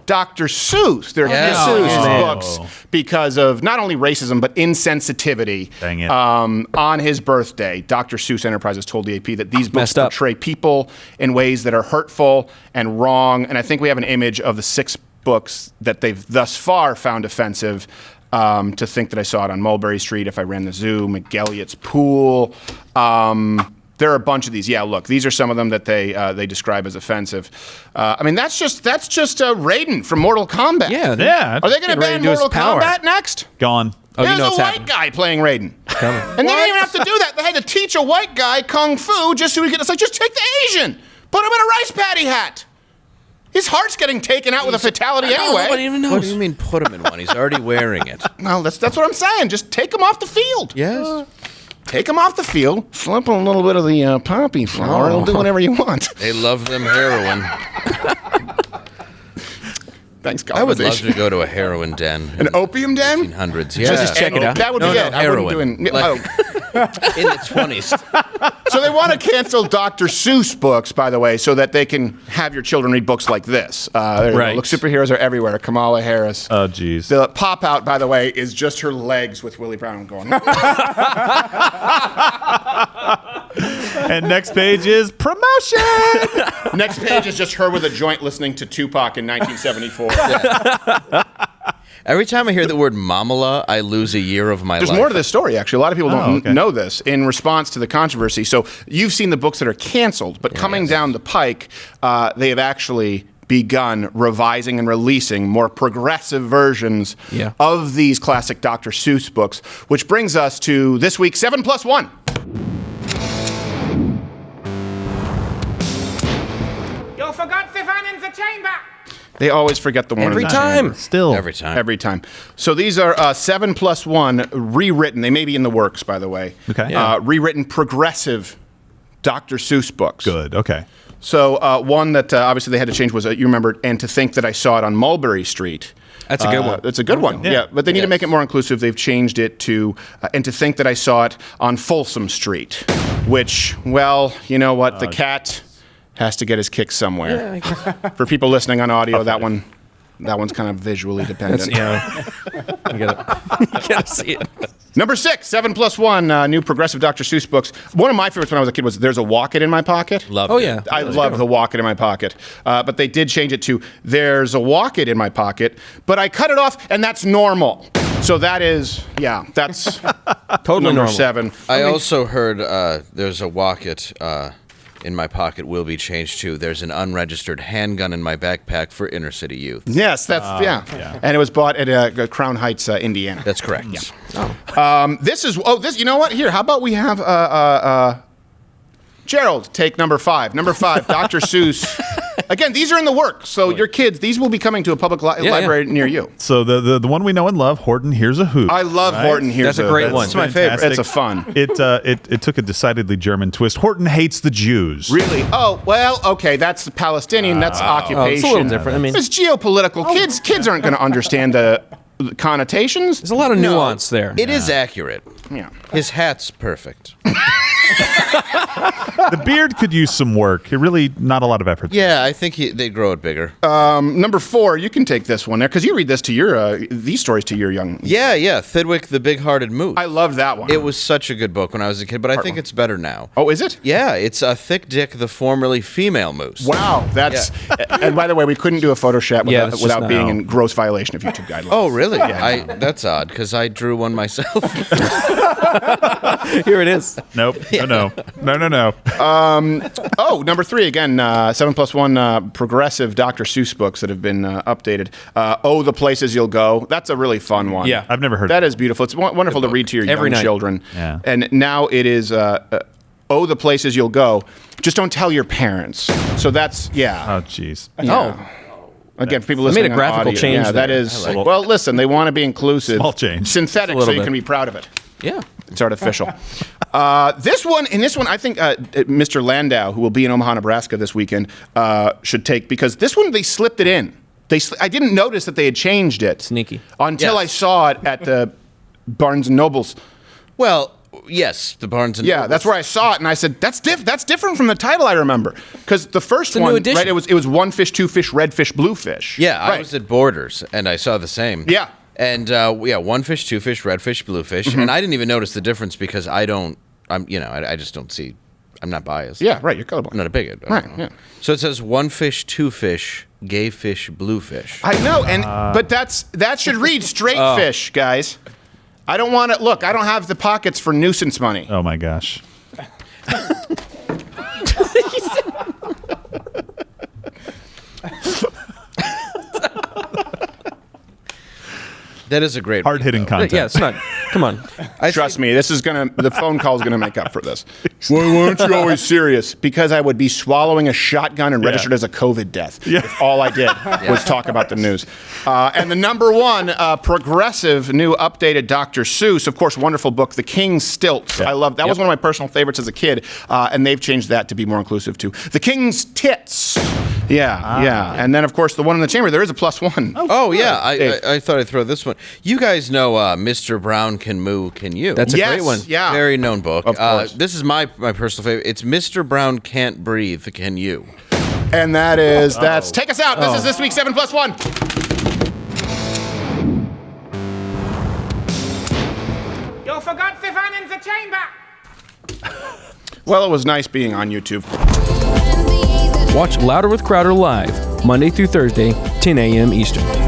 Dr. Seuss. They're Seuss books because of not only racism, but insensitivity. Dang it. On his birthday, Dr. Seuss Enterprises told the AP that these books portray people in ways that are hurtful and wrong. And I think we have an image of the 6 books that they've thus far found offensive. To think that I saw it on Mulberry Street, If I Ran the Zoo, McGilliott's Pool. There are a bunch of these. Yeah, look, these are some of them that they describe as offensive. I mean, that's just Raiden from Mortal Kombat. Yeah. Are they going to ban Mortal Kombat next? Gone. There's a white guy playing Raiden. And they didn't even have to do that. They had to teach a white guy kung fu just so he could. It's like, just take the Asian, put him in a rice patty hat. His heart's getting taken out with a fatality anyway. Nobody even knows. What do you mean put him in one? He's already wearing it. Well, that's what I'm saying. Just take him off the field. Yes. Take him off the field, slip a little bit of the poppy flower, and do whatever you want. They love them heroin. Thanks, God. I would love to go to a heroin den. An opium den? 1800s, yeah. Just check it out. That would be it. Heroin. In the 20s. So they want to cancel Dr. Seuss books, by the way, so that they can have your children read books like this. There you go. Look, superheroes are everywhere. Kamala Harris. Oh, jeez. The pop-out, by the way, is just her legs with Willie Brown going. And next page is promotion. Next page is just her with a joint listening to Tupac in 1974. Every time I hear the word mamala, I lose a year of my life. There's more to this story, actually. A lot of people don't know this in response to the controversy. So you've seen the books that are canceled, but coming down the pike, they have actually begun revising and releasing more progressive versions of these classic Dr. Seuss books, which brings us to this week's 7+1. You forgot Stefan in the chamber. They always forget the one Every in the time. chamber. Still. Every time. Every time. So these are 7+1 rewritten. They may be in the works, by the way. Okay. Rewritten progressive Dr. Seuss books. Good. Okay. So one that obviously they had to change was, you remember, And to Think That I Saw It on Mulberry Street. That's a good one. It's a good one, yeah. But they need to make it more inclusive. They've changed it to And to Think That I Saw It on Folsom Street, which, well, you know what? The cat has to get his kicks somewhere. For people listening on audio, that one's kind of visually dependent. You gotta see it. Number 6, 7+1, new progressive Dr. Seuss books. One of my favorites when I was a kid was There's a Walk It in My Pocket. Love Oh, it. yeah. I love the Walk It in My Pocket. But they did change it to There's a Walk It in My Pocket, but I cut it off, and that's normal. So that is, that's Totally number normal. 7. I also heard There's a walk it in my pocket will be changed to There's an unregistered handgun in my backpack for inner city youth. Yes, that's, And it was bought at Crown Heights, Indiana. That's correct. This is, you know what? Here, how about we have Gerald take number 5. Number 5, Dr. Seuss. Again, these are in the works, so your kids, these will be coming to a public library near you. So the one we know and love, Horton Hears a Hoot. I love Horton Hears a Hoot. That's a great one. It's my favorite. It's a fun. It took a decidedly German twist. Horton hates the Jews. Really? Oh, well, okay, that's the Palestinian, that's occupation. It's a little different. I mean, It's geopolitical. Kids aren't going to understand the connotations. there's a lot of nuance there. It is accurate. Yeah. His hat's perfect. The beard could use some work. It really, not a lot of effort. Yeah, I think they'd grow it bigger. Number 4, you can take this one there, because you read this to these stories to your young... Yeah, Thidwick the Big-Hearted Moose. I loved that one. It was such a good book when I was a kid, but I think it's better now. Oh, is it? Yeah, it's Thick Dick the formerly female moose. Wow, that's... And by the way, we couldn't do a Photoshop without being in gross violation of YouTube guidelines. Oh, really? That's odd, because I drew one myself. Here it is. Nope. No. Number 3, again, 7+1 progressive Dr. Seuss books that have been updated. The Places You'll Go. That's a really fun one. Yeah. I've never heard that. That is beautiful. It's wonderful to read to your Every young night. children. Yeah. And now it is The Places You'll Go. Just don't tell your parents. So that's, Oh, jeez. Yeah. Again, for people I made listening a graphical on audio, change yeah, that there. is. Well, listen, they want to be inclusive. Small change. Synthetic, so you can be proud of it. Yeah. It's artificial. This one, I think Mr. Landau, who will be in Omaha, Nebraska this weekend, should take, because this one, they slipped it in. I didn't notice that they had changed it. Sneaky. Until I saw it at the Barnes & Noble's. Well, Yes, the Barnes and Yeah, Noble. that's where I saw it, and I said, "That's different from the title I remember." Because the first a one, new edition. right? It was one fish, two fish, red fish, blue fish. Yeah, I right. was at Borders, and I saw the same. Yeah. And one fish, two fish, red fish, blue fish, and I didn't even notice the difference because I just don't see. I'm not biased. Yeah, right. You're colorblind. I'm not a bigot. Right, yeah. So it says one fish, two fish, gay fish, blue fish. I know, but that should read straight fish, guys. I don't want to look. I don't have the pockets for nuisance money. Oh my gosh. That is a great Hard-hitting content. Yeah, it's not. Come on. Trust me, the phone call is gonna make up for this. Why aren't you always serious? Because I would be swallowing a shotgun and registered as a COVID death if all I did was talk about the news. And the number one progressive, new, updated Dr. Seuss, of course, wonderful book, The King's Stilts. I love that. Was one of my personal favorites as a kid, and they've changed that to be more inclusive too. The King's Tits. Yeah. And then, of course, the one in the chamber. There is a +1. Oh yeah, I thought I'd throw this one. You guys know Mr. Brown Can Moo, Can You? That's a great one. Yeah. Very known book. Of course. This is my personal favorite. It's Mr. Brown Can't Breathe, Can You? And that's take us out. This is this week's 7+1. You forgot Stefan in the chamber. Well, it was nice being on YouTube. Watch Louder with Crowder live, Monday through Thursday, 10 a.m. Eastern.